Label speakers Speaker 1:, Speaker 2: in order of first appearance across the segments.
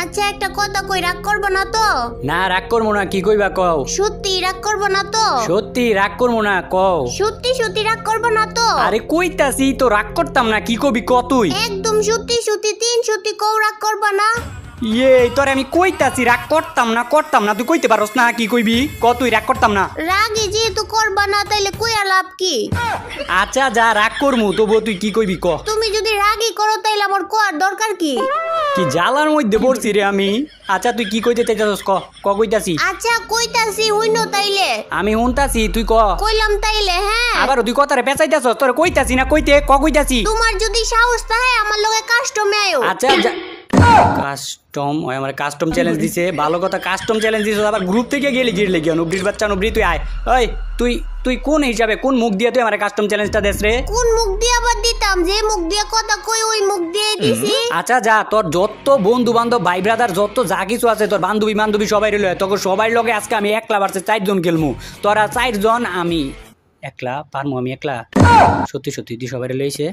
Speaker 1: আচ্ছা একটা কথা কই, রাগ করবো না তো?
Speaker 2: না রাগ করবো না, কি কইবা কও।
Speaker 1: সত্যি রাগ করবো না তো?
Speaker 2: সত্যি রাগ করবো না কও।
Speaker 1: সত্যি সত্যি রাগ করবো না তো?
Speaker 2: আরে কইতাছি তো রাগ করতাম না, কি কবি ক তুই।
Speaker 1: একদম সত্যি সত্যি 3 সত্যি কও, রাগ করবো না?
Speaker 2: ইয়ে তোরে আমি কইতাছি রাগ করতাম না, তুই কইতে পারস না, কি কইবি ক তুই। রাগ করতাম না।
Speaker 1: রাগে যেহেতু করবা না তাইলে কইয়া লাভ কি?
Speaker 2: আচ্ছা যা রাগ করমু, তবুও তুই কি কইবি ক।
Speaker 1: তুমি যদি রাগই করো তাইলে আমার কোয়ার দরকার কি?
Speaker 2: কি জ্বালার মধ্যে পড়ছি রে আমি। আচ্ছা তুই কি কইতে চাইতাছস ক কইতাছি।
Speaker 1: আচ্ছা কইতাছি হইনো তাইলে।
Speaker 2: আমি শুনতাছি তুই ক।
Speaker 1: কইলাম তাইলে হ্যাঁ।
Speaker 2: আবার তুই কথারে পেঁচাইতাছস, তোরে কইতাছি না কইতে কইতাছি।
Speaker 1: তোমার যদি সাহস থাকে আমার লগে কাস্টমে আইও।
Speaker 2: আচ্ছা কাস্টম ওই আমার কাস্টম চ্যালেঞ্জ দিছে, ভালো কথা কাস্টম চ্যালেঞ্জ দিছে, আবার গ্রুপ থেকে গেলি গিরলে গিয়া নুবরির বাচ্চা নুবরি তুই আয়। ওই তুই তুই কোন হিসাবে কোন মুখ দিয়ে তুই আমার কাস্টম চ্যালেঞ্জটা দেস রে?
Speaker 1: কোন মুখ দিয়ে আবার দিতাম? যে মুখ দিয়ে কথা কই ওই মুখ দিয়ে দিছি।
Speaker 2: আচ্ছা যা তোর যত বন্ধু বান্ধব ভাই ব্রাদার যত যা কিছু আছে তোর বান্ধবী সবাই রইল, তোকে সবাই লগে আজকে আমি একলা ভার্সেস 4 জন খেলমু। তোরা 4 জন, আমি একলা পারমু, আমি একলা সত্যি সত্যি তুই সবাই লইছে।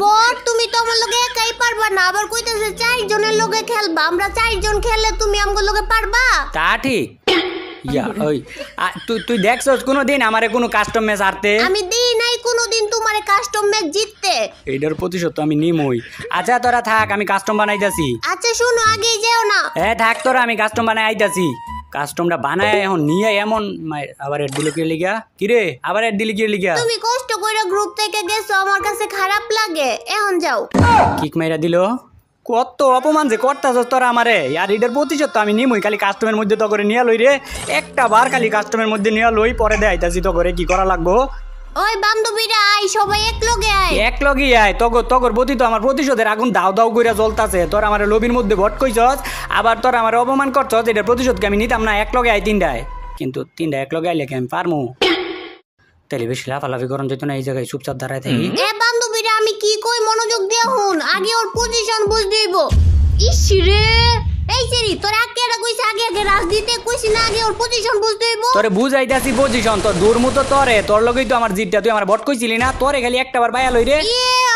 Speaker 1: বল তুমি তো আমার লগে একাই পারবা না, আবার কইতাছে 4 জনের লগে খেলবা। আমরা 4 জন খেললে তুমি আমগো লগে পারবা?
Speaker 2: তা ঠিক। ইয়া ওই তুই দেখছস কোনোদিন আমারে কোনো কাস্টম ম্যাচ হারতে?
Speaker 1: আমি দেই নাই কোনোদিন তোমারে কাস্টম ম্যাচ জিততে।
Speaker 2: এইটার প্রতিশোধ আমি নিমই। আচ্ছা তোরা থাক, আমি কাস্টম বানাইতাছি।
Speaker 1: আচ্ছা শুনো, আগেই যেও না।
Speaker 2: থাক তোরা, আমি কাস্টম বানাই আইতাছি। কাস্টমটা বানায় এখন নিয়ে এমন আবার এড দিল কি লিগা, কি রে আবার এড দিলি কি লিগা?
Speaker 1: তুমি কষ্ট কইরা গ্রুপ থেকে গেছো, আমার কাছে খারাপ লাগে। এখন যাও।
Speaker 2: কিক মাইরা দিল। কত অপমান যে করতাছস তোরা আমারে। আর এটার প্রতিশোধ তো আমি নিমই। খালি কাস্টমের মধ্যে তো করে নিয়া লই রে, একটা বার খালি কাস্টমের মধ্যে নিয়া লই, পরে দেখাইতাছি তো করে কি করা লাগবো।
Speaker 1: ওই বান্ধবীরা আই, সবাই এক লগে আয়।
Speaker 2: এক লগি আয়। তগর প্রতি তো আমার প্রতিশোধের আগুন দাও দাও কইরা জ্বলতাছে। তোর আমার লবির মধ্যে ভট কইছস, আবার তোর আমার অপমান করছস, এটার প্রতিশোধকে আমি নিতাম না। এক লগে আয় 3টায়, কিন্তু 3টা এক লগে আইলে কি আমি পারমু? তাহলে বেশি লাফালাফি করন যেত না, এই জায়গায় চুপচাপ দাঁড়ায় থাকি।
Speaker 1: বান্ধবীরা আমি কি কই মনোযোগ দিয়ে শুন, আগে ওর পজিশন বুঝতে হইব। ইস রে, এই সেরি তোর আগে এটা কইছে, আগে রাজ দিতে কইছি না, আগে ওর পজিশন বুঝতে হইব।
Speaker 2: তোরে বুঝাইতাছি পজিশন, তোর দূর মতো তোরে, তোর লগেই তো আমার জিতটা। তুই আমার ভট কইছিলি না, তোরে খালি একটাবার পায়া লই রে।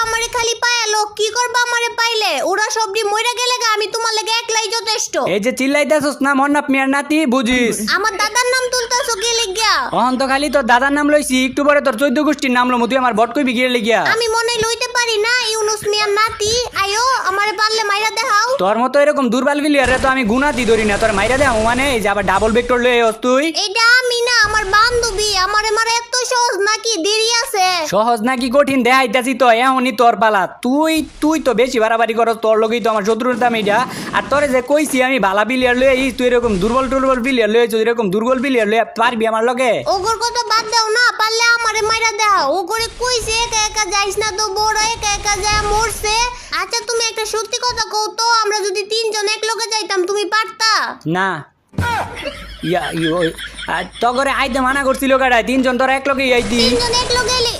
Speaker 1: আমারে খালি পায়ালো, কি করবা আমারে পাইলে? ওরা সবডি মইরা গেলে আমি তোমার লাগে একলাই যথেষ্ট।
Speaker 2: এই যে চিল্লাইতাছস না মন্নাপ মিয়ার নাতি, বুঝিস?
Speaker 1: আমার দাদার নাম তুলতাছো কি লিগিয়া?
Speaker 2: অহন তো খালি তোর দাদার নাম লইছি, একটু পরে তোর 14 গোষ্ঠীর নাম লমু। তুই আমার ভট কইবি গিয়ে লিগিয়া?
Speaker 1: আমি মনে লইতে পারি না, ইউনুস মিয়ার নাতি। আয়ো আমারে পারলে মাইরা দেখাও।
Speaker 2: তোর মতো এরকম দুর্বল প্লেয়ারে তো আমি গুনাতি ধরি না, তোর মাইরা দেও মানে। এই যে আবার ডাবল ভেক্টর লই আইস তুই।
Speaker 1: এইটা আমি না, আমার বান্ধবী। আমারে মারা এত সহজ নাকি? দেরি আছে।
Speaker 2: সহজ নাকি কঠিন দেখাইতাছি তো, এমনই তোর পালা। তুই তো বেশি বাড়াবাড়ি করস, তোর লগেই তো আমার শত্রুর দাম এইটা। আর তোরে যে কইছি আমি ভালা প্লেয়ার লই আইস, তুই এরকম দুর্বল প্লেয়ার লই আইস, এরকম দুর্বল প্লেয়ার লই পারবি আমার লগে?
Speaker 1: ওগর কথা বাদ দাও না, পারলে আমারে মাইরা দেখাও। ও করে কইছে একা একা যাইস না, তো বড় একা একা যায় মরছে। আচ্ছা তুমি একটা সত্যি কথা কও তো, আমরা যদি 3 জন এক লগে যাইতাম তুমি পারতা?
Speaker 2: না তগরে আইতে মানা করছিল গাড়ায়, 3 জন তোরা এক লগে আইতি।
Speaker 1: 3 জন এক লগে এলে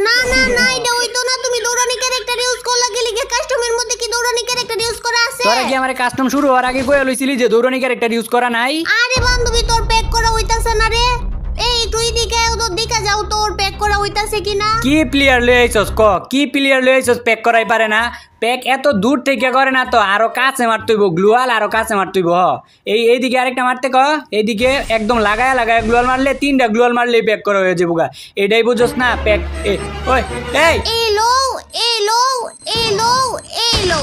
Speaker 1: না না না, এটা হইতো না। তুমি দৌড়ানি ক্যারেক্টার ইউজ করলা গেলি, কাস্টমের মধ্যে কি দৌড়ানি ক্যারেক্টার ইউজ করা আছে?
Speaker 2: তোরা কি আমার কাস্টম শুরু হওয়ার আগে কইয়া লইছিলি যে দৌড়ানি ক্যারেক্টার ইউজ করা নাই?
Speaker 1: আরে বান্ধবী তোর প্যাক করা হইতাছে না রে। এই তুই দিকে ওদের দিকে যাও, তোর প্যাক করা হইতাছে কিনা।
Speaker 2: কি প্লেয়ার লই আইছস ক, কি প্লেয়ার লই আইছস? প্যাক করাই পারে না? প্যাক এত দূর থেকে করে না তো, আরো কাছে মারতেইব গ্লুয়াল, আরো কাছে মারতেইব। এইদিকে আরেকটা মারতে ক, এইদিকে একদম লাগায় গ্লুয়াল মারলে 3টা গ্লুয়াল মারলেই প্যাক করা হয়ে যাবো গা। এটাই বুঝছস না প্যাক? ওই
Speaker 1: এলো এলো এলো এলো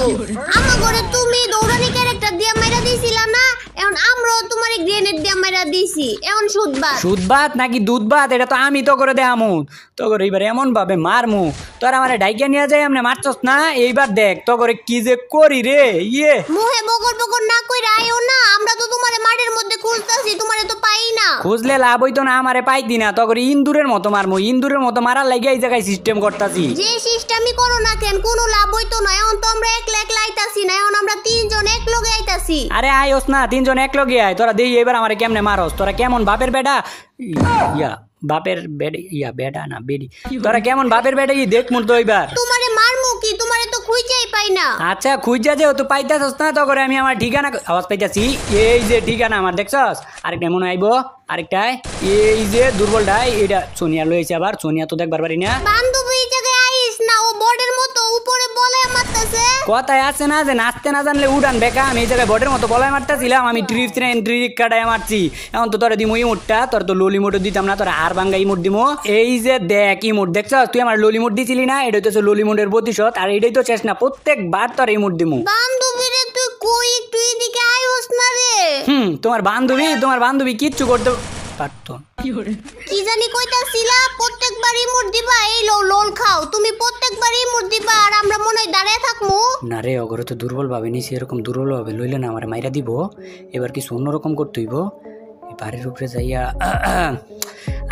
Speaker 1: আমার ঘরে তুমি দৌড়ানি ক্যারেক্টার দিয়া মাইরা দিছিলা না, এখন আমরাও তোমারে গ্রেনেড দিয়া মাইরা দিছি। এখন
Speaker 2: সুদবাত নাকি দুধবাত এটা তো আমি তো করে দেখামু। তো করে এইবার এমন ভাবে মারমু, তোরা আমারে ডাইকা নিয়ে যাই আমনে মারছস না। এইবার দেখ তো করে কি যে করি রে।
Speaker 1: মুহে বগর না কইরা আইও না, আমরা তো তোমারে মাঠের মধ্যে খুঁজতাছি, তোমারে তো পাই না।
Speaker 2: খুঁজলে লাভ হইতো না, আমারে পাইতি না। তো করে ইন্দুরের মতো মারমু, ইন্দুরের মতো মারার লাগিয়া এই জায়গায় সিস্টেম করতাছি।
Speaker 1: যে সিস্টেমই করো না কেন, কোনো লাভ হইতো না। এখন তো আমরা একলা আইতাছি না, এখন আমরা 3 জন এক লগে আইতাছি।
Speaker 2: আরে আইস না, 3 জন এক লগে আয়। তোরা দেই এবার আমারে কেমনে মারস, তোরা কেমন বাপের বেটা বাপের বেটা না বেডি, তোরা কেমন বাপের বেটা দেখ মুর তো এবার।
Speaker 1: তোমারে মারমু কি, তোমারে তো খুঁজেই পাই না।
Speaker 2: আচ্ছা খুঁজা যে তুই পাইতাছস না, তো করে আমি আমার ঠিকানা আওয়াজ পাইতাছি। এই যে ঠিকানা আমার দেখছস, আরেকটা মনে আইবো, আরেকটাই এই যে দুর্বলটাই, এটা সোনিয়া লইছে। আবার সোনিয়া তো দেখবার পারি না।
Speaker 1: বান্ধবী জায়গায় আইস না, ও বর্ডের মতো উপরে বলে মারতে আছে
Speaker 2: কথায় আছে না যে নাচতে না জানলে উড়ান বেকা। আমি এই জায়গায় বটের মতো বলায় মারতেছিলাম, আমি ট্রিক কাটায় মারছি। এখন তো তোরা দিমো ইমোটটা, তোর তো ললি মোটও দিতাম না, তোরা আর ভাঙ্গা ইমোট দিমো। এই যে দেখ ইমোট দেখছ, তুই আমার ললি মোট দিছিলি না, এটা হচ্ছে ললি মোটের প্রতিশোধ। আর এটাই তো শেষ না, প্রত্যেকবার তোর ইমোট দিমু।
Speaker 1: বান্ধবী রে তুই কই একটু এদিকে আইস না রে।
Speaker 2: তোমার বান্ধবী কিচ্ছু করতে পারতো।
Speaker 1: কি জানি কইতাছিলা প্রত্যেকবার ইমোট দিবা, এই লো লোল খাও তুমি প্রত্যেকবার ইমোট দিবা আর আমরা মনে হয় দাঁড়ায় থাকমু।
Speaker 2: না রে, অগরে তো দুর্বল ভাবে নিছি, এরকম দুর্বল ভাবে লইলে না আমার মাইরা দিব। এবার কিছু অন্যরকম করতে হইব, বাড়ির উপরে যাইয়া।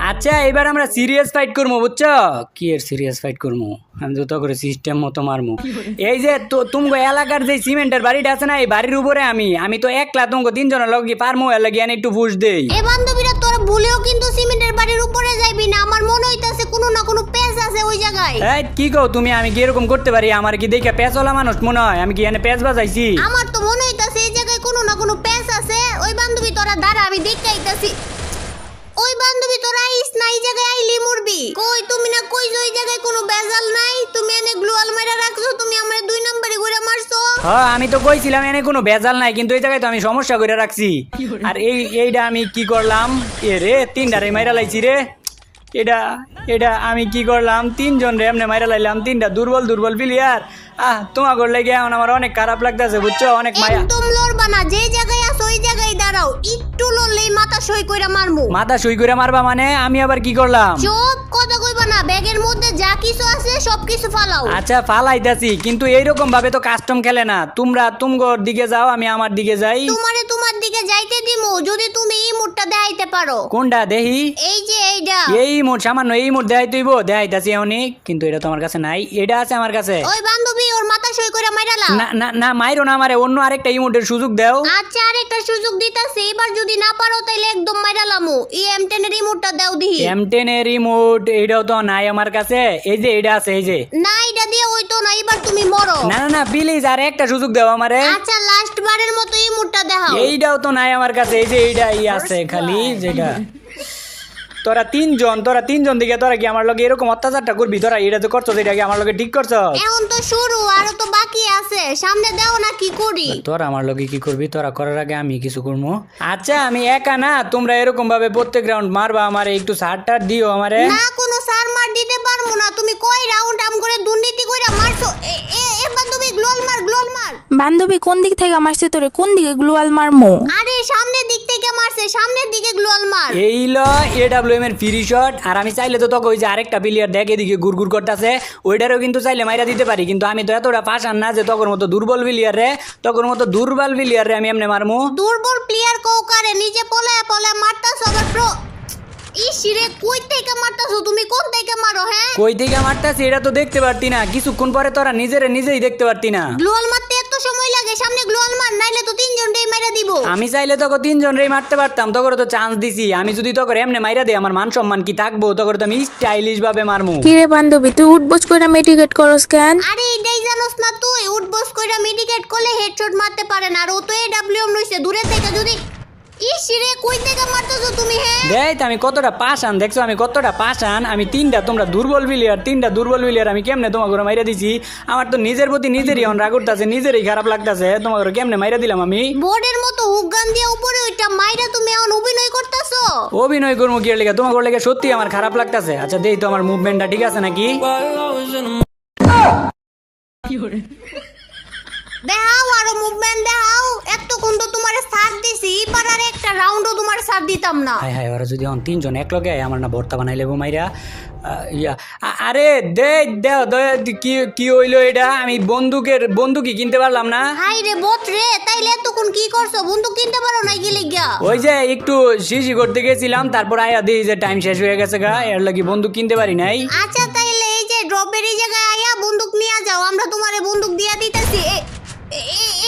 Speaker 2: আচ্ছা এবার আমরা সিরিয়াস ফাইট করবো, বুঝছো? কি এর সিরিয়াস ফাইট করবো, আমি তো করে সিস্টেম মতো মারমু। এই যে তুমগো এলাকার যে সিমেন্টের বাড়িটা আছে না, এই বাড়ির উপরে আমি তো একলা তুমগো তিনজনের লগে পারমু, এর লাগি একটু বুঝ দেই।
Speaker 1: এ বান্ধবীরা তোর ভুলেও কিন্তু সিমেন্টের বাড়ির উপরে যাইবি না, আমার মনে হইতাছে কোনো না কোনো পেঁচ আছে ওই জায়গায়।
Speaker 2: এই কি কও তুমি, আমি কি এরকম করতে পারি? আমার কি দেখে পেঁচওয়ালা মানুষ মনে হয়? আমি কি এনে পেঁচ বাজাইছি?
Speaker 1: আমার তো মনে হইতাছে এই জায়গায় কোনো না কোনো পেঁচ আছে। ওই বান্ধবী তোরা দাঁড়া, আমি দেখতে আইতাছি। ওই বান্ধবী তোরা আইস না, এই জায়গায় আইলি মরবি। কই তুমি না কইছো ওই জায়গায় কোনো বেজাল নাই, তুমি এনে গ্লোয়াল মাইরা রাখছো, তুমি আমারে 2 নম্বরে ঘুরে মারছো।
Speaker 2: হ্যাঁ আমি তো কইছিলাম এনে কোনো ভেজাল নাই, কিন্তু এই জায়গায় তো আমি সমস্যা করে রাখছি। আর এইটা আমি কি করলাম? এ রে 3টারে মাইরা লাইছি রে। এটা আমি কি করলাম? 3 জন রে এমনি মাইরা লাইলাম, 3টা দুর্বল প্লেয়ার। তোমার করলে গিয়ে এখন আমার অনেক খারাপ লাগতেছে, বুঝছো? অনেক মায়া।
Speaker 1: একদম লড়বা না, যে জায়গায় আছো ওই জায়গায় দাঁড়াও, একটু লড়লেই মাথা সই কইরা মারমু।
Speaker 2: মাথা সই করে মারবা মানে? আমি আবার কি করলাম?
Speaker 1: চুপ, কথা কইবা না, ব্যাগের মধ্যে যা কিছু আছে সব কিছু ফালাও।
Speaker 2: আচ্ছা ফালাইতাছি, কিন্তু এইরকম ভাবে তো কাস্টম খেলে না। তোমরা তুমগোর দিকে যাও, আমি আমার দিকে যাই।
Speaker 1: তোমার দিকে যাইতে দিমু যদি তুমি এই মুডটা দেখাইতে পারো।
Speaker 2: কোনটা দেখি?
Speaker 1: এই যে এইটা।
Speaker 2: এই মোট সামান্য এই মোট দেখাইতেইব, দেখাইতাছি অনেক, কিন্তু এটা তো আমার কাছে নাই। এটা আছে আমার কাছে।
Speaker 1: ওই বান্ধবী ওর মাথা সই করে মাইরালা।
Speaker 2: না মাইরো না আমারে, অন্য আরেকটা ইমোটের সুযোগ দাও।
Speaker 1: আচ্ছা আরেকটা সুযোগ দিতাছি, এবার যদি না পারো তাইলে একদম মাইরালামু। এই M10 এর রিমোটটা দাও দিহি।
Speaker 2: M10 এর রিমোট এইটাও তো নাই আমার কাছে। এই যে এটা আছে, এই যে।
Speaker 1: না এটা দিয়ে হইতো না, এবার তুমি মরো।
Speaker 2: না প্লিজ আর একটা সুযোগ দাও আমারে।
Speaker 1: আচ্ছা লাস্ট বারের মতো এই মুডটা দেখাও।
Speaker 2: এইটাও তো নাই আমার কাছে। এই যে এইটাই আছে খালি, যেটা। তোরা তিনজন দিকে তোরা কি আমার লগে এরকম অত্যাচারটা করবি? তোরা এটা তো করছো, এটা কি আমার লগে ঠিক করছো?
Speaker 1: এখন তো শুরু, আরো তো বাকি আছে, সামনে দাও না কি করি।
Speaker 2: তোরা আমার লগে কি করবি? তোরা করার আগে আমি কিছু করবো। আচ্ছা আমি একা না, তোমরা এরকম ভাবে প্রত্যেক রাউন্ড মারবা, আমারে একটু সারটার দিও আমারে।
Speaker 1: না কোনো সার মার দিতে পারবো না, তুমি কয় রাউন্ড আম করে দুর্নীতি কইরা মারছো। এবার তুমি গ্লোয়াল মার।
Speaker 3: বান্ধবী কোন দিক থেকে মারছে তোরে? কোন দিকে গ্লোয়াল মারমু?
Speaker 1: আরে সামনের দিক থেকে মারছে, সামনের দিকে গ্লোয়াল মার।
Speaker 2: এই ল AWM এর ফ্রি শট। আর আমি চাইলে তো তোকে ওই যে আরেকটা প্লেয়ার দেখ এদিকে গুড়গুড় করতেছে, ওইটারও কিন্তু চাইলে মাইরা দিতে পারি, কিন্তু আমি তো এতটা পাশান না যে তোর মতো দুর্বল প্লেয়ার রে আমি এমনি মারমু।
Speaker 1: দুর্বল প্লেয়ার কৌকারে নিজে পলায় মারতাছো আবার প্রো। ইসিরে কই থেকে মারতাছো তুমি? কোন থেকে মারো? হ্যাঁ
Speaker 2: কই থেকে মারতাছি এটা তো দেখতে পারতি না, কিছুক্ষণ পরে তোরা নিজেই দেখতে পারতি না।
Speaker 1: গ্লোয়াল মারতে এত সময় লাগে? সামনে গ্লোয়াল মার, নাইলে তো 3 জনটাই মাইরা দিব।
Speaker 2: আমি চাইলে তোকে 3 জনরেই মারতে পারতাম, তোকে তো চান্স দিছি। আমি যদি তোকে এমনি মাইরা দেই আমার মান সম্মান কি থাকবো? তোকে তো আমি স্টাইলিশ ভাবে মারমু।
Speaker 3: কিরে বান্ধবী তুই উঠবোস কইরা মেডিকেট করস কেন?
Speaker 1: আরে এটাই জানোস না তুই? উঠবস কইরা মেডিকেট করলে হেডশট মারতে পারে না, আর ও তো AWM লইছে দূরে থেকে। যদি ইসিরে কই থেকে মারতাছো তুমি? হ্যাঁ
Speaker 2: দেখ আমি কতটা পাশান, দেখছো আমি কতটা পাশান। আমি 3টা, তোমরা দুর্বল প্লেয়ার, আমি কেমনে তোমাকে মাইরা দিছি? আমার তো নিজের প্রতি নিজেরই রাগ উঠতাছে, নিজেরই খারাপ লাগতাছে, তোমাকে কেমনে মাইরা দিলাম আমি।
Speaker 1: বোর্ডের মতো হুগান দিয়ে উপরে ওইটা মাইরা তুমি এখন অভিনয় করতেছো।
Speaker 2: অভিনয় করবো কি লেগে? তোমাকে লেগে সত্যি আমার খারাপ লাগতাছে। আচ্ছা দেই তো আমার মুভমেন্টটা ঠিক আছে নাকি?
Speaker 1: দেখাও আরো মুভমেন্ট দেখাও। এতক্ষণ তো তোমার সাথ দিছি, এবার আর একটা রাউন্ডও তোমার সাথ দিতাম না।
Speaker 2: হায় ওরা যদি এখন 3 জন এক লগে আমার না ভর্তা বানাই লেবো মাইরা। আরে কি হইলো এটা? আমি বন্দুকই কিনতে পারলাম না।
Speaker 1: হাই রে বট রে, তাইলে এতক্ষণ কি করছো? বন্দুক কিনতে পারো নাই গেলে গিয়া?
Speaker 2: ওই যে একটু শিশি করতে গেছিলাম, তারপর আয়া দিই যে টাইম শেষ হয়ে গেছে গা, এর লাগি বন্দুক কিনতে পারি নাই।
Speaker 1: আচ্ছা তাইলে এই যে ড্রপের এই জায়গায় আয়া বন্দুক নিয়ে যাও, আমরা তোমারে বন্দুক দিয়া দিতেছি।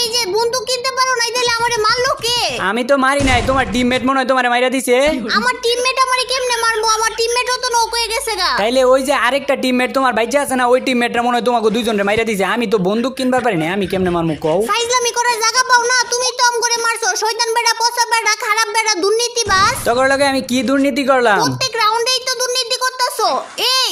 Speaker 1: এই যে বন্দুক কিনতে পারো নাই, তাইলে আমারে মারলো কে?
Speaker 2: আমি তো মারি নাই, তোমার টিমমেট মনে হয় তোমারে মাইরা দিছে।
Speaker 1: আমার টিমমেট আমারে কেমনে মারবো? আমার টিমমেটও তো নক হয়ে গেছে গা।
Speaker 2: তাইলে ওই যে আরেকটা টিমমেট তোমার বাইচা আছে না, ওই টিমমেটরা মনে হয় তোমাকে 2 জনরে মাইরা দিছে। আমি তো বন্দুক কিনবার পারি না, আমি কেমনে মারমু কও?
Speaker 1: ফাইজলামি করার জায়গা পাও না, তুমি তো আম করে মারছো। শয়তান বেড়া, পচা বেড়া, খারাপ বেড়া, দুর্নীতিবাজ।
Speaker 2: তোর লগে আমি কি দুর্নীতি করলাম?
Speaker 1: প্রত্যেক রাউন্ডেই তো দুর্নীতি করতেছো। এই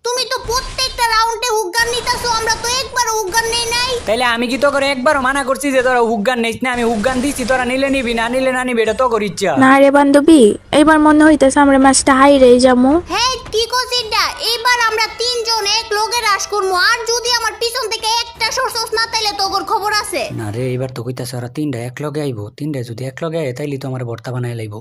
Speaker 1: তুমি তো প্রত্যেকটা রাউন্ডে হুগান নিতাছো, আমরা তো একবারও হুগান নেই নাই।
Speaker 2: তাইলে আমি কি তো করে একবারও মানা করছি যে তোরা হুগান নিস না? আমি হুগান দিচ্ছি, তোরা নিলে নিবি, না নিলে না নিবি, এটা তো কর ইচ্ছা।
Speaker 3: না রে বান্ধবী, এইবার মনে হইতেছে আমরা ম্যাচটা হাইরে যাবো।
Speaker 1: হ্যাঁ কি করছিস এটা? এইবার আমরা তিনজন এক লগে রাশ করবো, আর যদি আমার পিছন থেকে একটা সরসস না তাইলে তোর খবর আছে।
Speaker 2: না রে, এবার তো কইতাছে ওরা তিনটা এক লগে আইবো, তিনটা যদি এক লগে আয় তাইলে তো আমার ভর্তা বানাই লাইবো।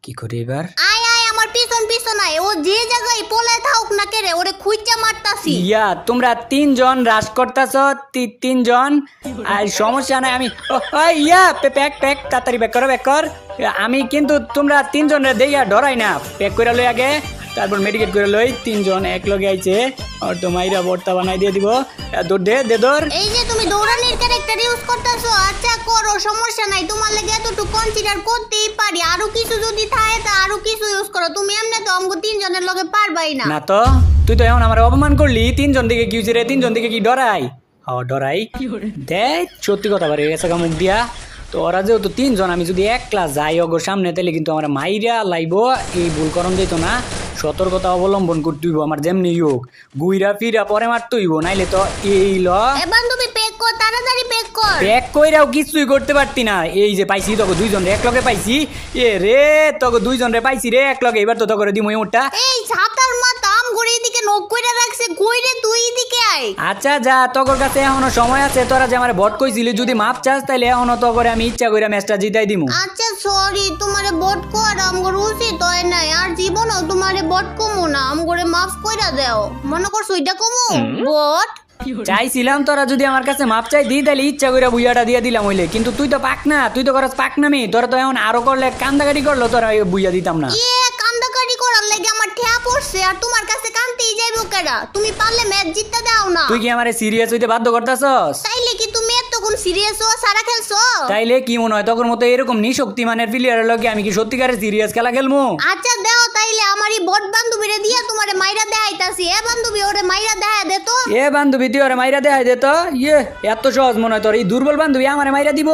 Speaker 2: কি করি এবার?
Speaker 1: আয় আয় আমার পিছন পিছন আয়, ও যে জায়গায় পলে থাকুক না কেরে ওরে খুঁজা মারতাছি।
Speaker 2: ইয়া তোমরা তিনজন রাশ করতেছ, তিনজন, আর সমস্যা নাই। আমি ইয়া প্যাক প্যাক তাড়াতাড়ি ব্যাক করো, ব্যাক কর। আমি কিন্তু তোমরা তিনজন দেইয়া ডরাই না, প্যাক করে লই আগে, তারপর মেডিকেট করে লই। তিনজন এক লগে আইছে, আর তো মাইরা ভর্তা বানাই দিয়ে দিব। দৌড় দে দৌড়।
Speaker 1: এই যে তুমি দৌড়ানির ক্যারেক্টার ইউজ করতেছো, আচ্ছা করো, সমস্যা নাই, তোমার লাগে এতটুকু কনসিডার করতেই পারি। আরো কিছু যদি থাকে তা আরো কিছু ইউজ করো, তুমি এমনি তো আমগো তিনজনের লগে পারবাই না।
Speaker 2: না তো তুই তো এখন আমার অপমান করলি। তিনজন দিকে কি হয়েছে রে? তিনজন দিকে কি ডরাই? ডরাই দেখ, সত্যি কথা বাড়ি গেছে মুখ দিয়া। তো ওরা যেহেতু তিনজন, আমি যদি এক ক্লাস যাই ওগোর সামনে তাহলে কিন্তু আমার মাইরা লাইবো, এই ভুল করণ দিত না। সতর্কতা অবলম্বন করতে হইব, আমার যেমনি হোক গুইরা ফিরা পরে মারতে হইব, নাইলে তো এই
Speaker 1: এ বান্ধবী পেক কর, তাড়াতাড়ি পেক কর।
Speaker 2: প্যাক কইরাও কিছুই করতে পারতি না। এই যে পাইছি তোকে দুইজন রে এক লগে পাইছি, এ রে তোকে দুইজন রে পাইছি রে এক লগে। এবার তো তোকে দিমই ওটা।
Speaker 1: এই ছাতার মাথা আম ঘুরে এদিকে নখ কইরা রাখছে, কইরে তুই এদিকে আয়।
Speaker 2: আচ্ছা যা, তোর কাছে এখনো সময় আছে। তোরা যে আমার ভোট কইছিলি, যদি মাপ চাস তাইলে এখনো তো করে আমি ইচ্ছা কইরা ম্যাচটা জিতাই দিমু।
Speaker 1: আচ্ছা সরি, তোমারে বট কর আমগর উচিত হয় নাই, আর জীবনও তোমারে বট কমু না, আমগরে মাফ কইরা দাও। মনে করছো এটা কমু বট?
Speaker 2: চাইছিলাম তোরা যদি আমার কাছে মাপ চাই দিই তাহলে ইচ্ছা কইরা বুইয়াটা দিয়ে দিলাম হইলে, কিন্তু তুই তো পাক না, তুই তো করস পাক নামি। তোরা তো এখন আরো করলে কান্দাকাটি করলো, তোরা বুইয়া দিতাম না।
Speaker 1: কান্দাকাটি করার লাগে আমার ঠেয়া পড়ছে, আর তোমার কাছে কান্তেই যাইবো কেডা? তুমি পারলে ম্যাচ জিততে দাও না।
Speaker 2: তুই কি আমারে সিরিয়াস হইতে বাধ্য করতাছস?
Speaker 1: তাইলে কি তুমি এতক্ষণ সিরিয়াস হও সারা খেলছো?
Speaker 2: তাইলে কি মনে হয় তোর মতো এরকম নিশক্তিমানের প্লেয়ারের লগে আমি কি সত্যিকারের সিরিয়াস খেলা খেলমু?
Speaker 1: আচ্ছা দাও তাইলে আমারই বট বান্ধবীরে দিয়া তোমারে মাইরা দেখাইতাছি। এ বান্ধবী ওরে মাইরা দেখা দে তো।
Speaker 2: এ বান্ধবী তুই ওরে মাইরা দেখাই দে তো। ইয়ে এত সহজ মনে হয় তোর? এই দুর্বল বান্ধবী আমারে মাইরা দিব?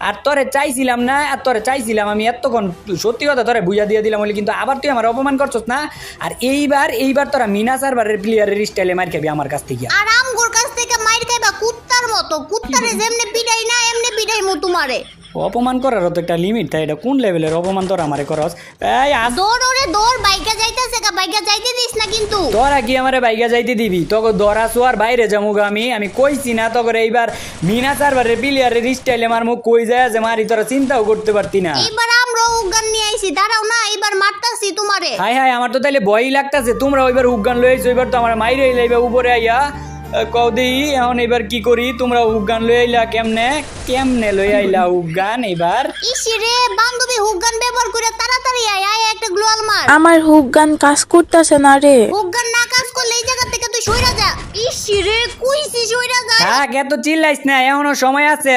Speaker 2: আর তোরে চাইছিলাম না, আর তোরে চাইছিলাম আমি এতক্ষণ, সত্যি কথা তোরে বুঝা দিয়ে দিলাম বলে, কিন্তু আবার তুই আমার অপমান করছস না। আর এইবার তোরা মিনা সার্ভারের প্লেয়ারের স্টাইলে মার খাবি আমার কাছ থেকে।
Speaker 1: আর আমগোর কাছ থেকে মাইর খাইবা কুত্তার মতো, কুত্তারে যেমনে পিটাই না এমনি পিটাইমু তোমারে।
Speaker 2: অপমান করারও তো একটা লিমিট থাকে, এটা কোন লেভেলের অপমান তোরা আমারে করস? এই
Speaker 1: দৌড় ওরে দৌড়, বাইকা যাইতাছে গা, বাইকা যাইতে দিস না কিন্তু।
Speaker 2: তোরা কি আমারে বাইকা যাইতে দিবি? তোকে দরা সোয়ার বাইরে যামুগা আমি কইছি না তোকে এইবার মিনা সার্ভারের প্লেয়ারের স্টাইলে মারমু, কই যায় যে মারি তোরা চিন্তাও করতে পারতি না।
Speaker 1: এইবার আমরা উগান নিয়ে আইছি, দাঁড়াও না, এইবার মারতাছি তোমারে।
Speaker 2: হাই হাই, আমার তো তাইলে ভয়ই লাগতাছে। তোমরা ওইবার উগান লইছো, এবার তো আমার মাইরে লাইবে উপরে আইয়া। কদি এখন এবার কি করি? তোমরা উগান লই আইলা কেমনে লই আইলা উগান এবার?
Speaker 1: ইসি রে বান্ধবী হুগান ব্যবহার করে তাড়াতাড়ি আয় আয়, একটা গ্লোয়াল মার।
Speaker 3: আমার হুক গান কাজ করতেছে না রে।
Speaker 1: হুগান না কাজ করলে এই জায়গা থেকে তুই সইরা যা। ইসি রে কইছি সইরা যা।
Speaker 2: থাক, এত চিল্লাইস না, এখনো সময় আছে।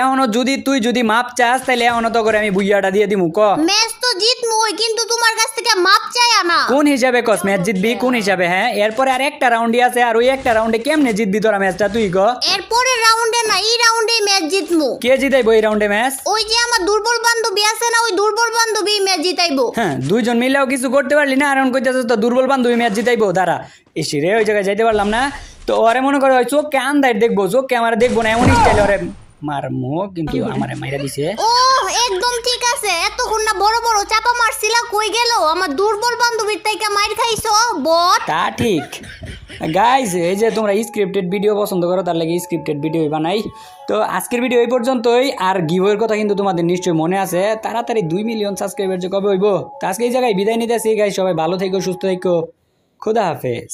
Speaker 2: এখনো তুই যদি মাপ চাস তাহলে এখনো তো করে আমি বুইয়াটা দিয়ে দিমু।
Speaker 1: ম্যাচ তো জিতমুই, কিন্তু তোমার কাছ থেকে মাপ চাই না।
Speaker 2: কোন হিসাবে কস ম্যাচ জিতবি? কোন হিসাবে? হ্যাঁ, এরপরে আর একটা রাউন্ডই আছে, আর ওই একটা রাউন্ডে কেমনে জিতবি তোরা ম্যাচটা তুই ক?
Speaker 1: এরপরে রাউন্ডে না, এই রাউন্ডেই ম্যাচ জিতমু।
Speaker 2: কে জিতাইবো এই রাউন্ডে ম্যাচ?
Speaker 1: ওই যে আমার দুর্বল বান্ধবী আছে না, ওই দুর্বল বান্ধবী ম্যাচ জিতাইবো।
Speaker 2: হ্যাঁ, দুইজন মিলেও কিছু করতে পারলি না, আর এখন কইতাছিস তো দুর্বল বান্ধবী ম্যাচ জিতাইবো। দাঁড়া, এসে রে ওই জায়গায় যাইতে পারলাম না তো ওরে মনে করে ওই চোখকে আন্দার দেখবো, চোখকে আমার দেখবো না, এমন স্টাইল ওরে মারমো, কিন্তু আমারে মাইরা দিছে।
Speaker 1: ও একদম ঠিক আছে, এতক্ষণ না বড় বড় চাপা মারছিলা, কই গেল আমার দুর্বল বান্ধবীর থেকে মাইর খাইছো বট।
Speaker 2: তা ঠিক গাইজ, এই যে তোমরা স্ক্রিপ্টেড ভিডিও পছন্দ করো, তার লাগে স্ক্রিপ্টেড ভিডিও বানাই। তো আজকের ভিডিও এই পর্যন্তই। আর গিভওয়ের কথা কিন্তু তোমাদের নিশ্চয়ই মনে আছে, তাড়াতাড়ি 2 মিলিয়ন সাবস্ক্রাইবার যে কবে হইব। তো আজকে এই জায়গায় বিদায় নিতেছি গাইজ, সবাই ভালো থেকো, সুস্থ থেকো, খোদা হাফেজ।